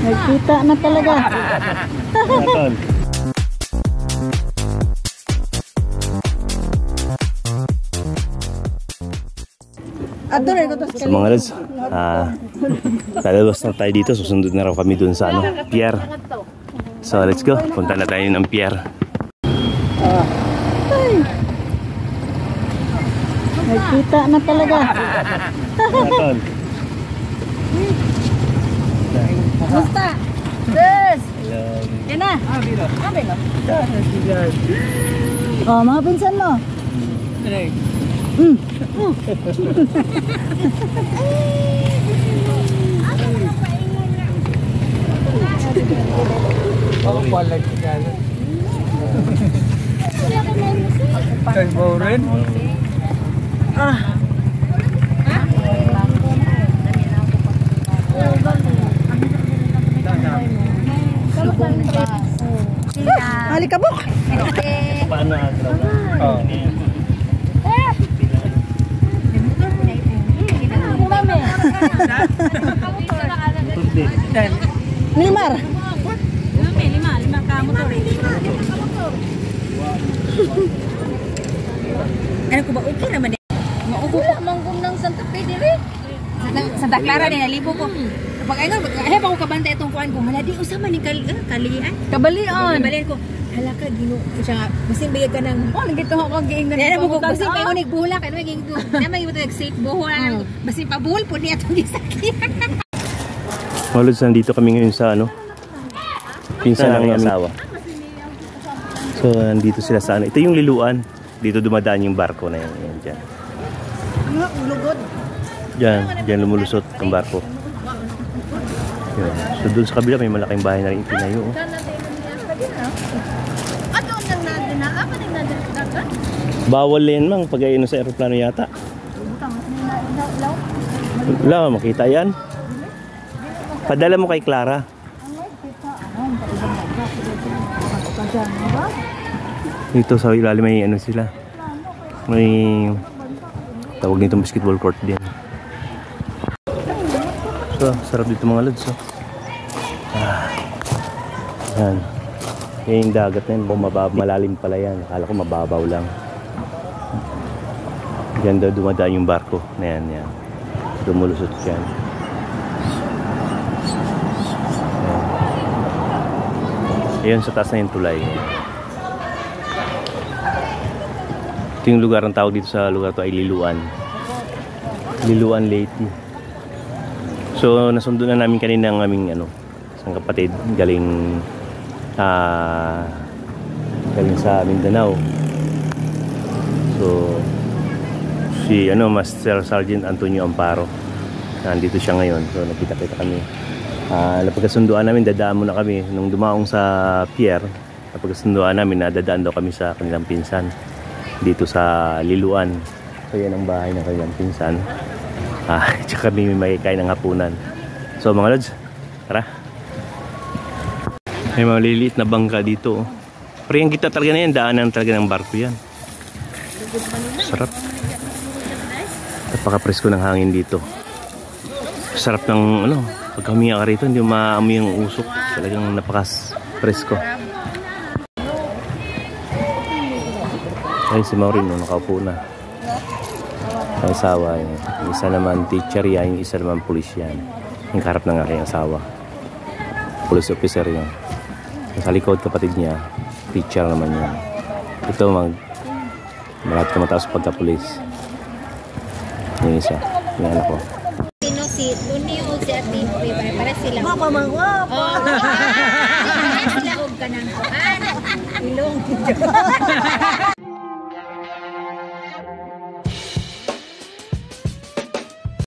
Nagkita na talaga. So mga lads, lalabas na tayo dito. Susundod na raw kami dun sa pier. So let's go, punta na tayo ng pier. Nagkita na talaga. Basta. Yes. Yan na. Oh, mga pinsan mo. Halikabok. Paano Limar. Lima ka motor. Ano ko ba okay naman eh. Maubo ko manggom ng Santa Fe dire. Sa Daklara din nalibo ko. Pag ano, ayap ako kabantay itong kuan ko. Hala di usama ni kalian. Kabalion. Kabalian ko. Hala ka gino siya nga. Basin bayad ka ng nagito ako giingon. Yan mo basin kay unig buhula kan may gingo. Na may mo safe buhol. Basin pa buhol pud ni atong gisakyan. Maluds, nandito kami ngayon sa pinsan ng asawa. So nandito sila sa ito yung liluan. Dito dumadaan yung barko na yan. Yan dyan. Lugod. Diyan lumulusot ang barko. Yan. So doon sa kabila may malaking bahay na rin itinayo. Bawal yan mang pag ayun sa aeroplano yata. Wala makita yan. Padala mo kay Clara. Dito sa ilalim may sila. May tawag nitong basketball court din. So, sarap dito mga lads. Yan. Yan yung dagat na yun. Malalim pala yan. Akala ko mababaw lang. Diyan daw dumadaan yung barko. Yan. Dumulusot yan. Ayan sa taas na yung tulay. Ito yung lugar ang tawag dito sa lugar to ay Liluan. Liluan Leyte. So nasundo na namin kanina ang aming isang kapatid galing sa Mindanao. So si Master Sergeant Antonio Amparo. Nandito siya ngayon. So nakita-kita kami. Napagkasunduan namin, dadaan muna kami nung dumaong sa pier. Napagkasunduan namin na dadaan daw kami sa kanilang pinsan dito sa Liluan. So yan ang bahay ng kanilang pinsan. Tsaka kami may kain ng hapunan. So mga lods, tara. May mga liliit na bangka dito. Pero yung kita talaga na yan, daanan talaga ng barko yan. Sarap. Napaka-presko ng hangin dito. Sarap ng pag huminga ka rito, hindi maamoy yung usok. Talagang napakas-presko. Ayun si Maureen, nakaupo na. Ang asawa, yung isa naman teacher yan, yung isa naman pulis yan. Yung karap ng aking asawa. Police officer yan. Sa likod kapatid niya, teacher naman yan. Ito malapit na mataas pagka-pulis. Yung isa, yung anak ko. Si Tuni o si Ate para sila. Mama mangwapa. Sila og kanang kuan. Ilong.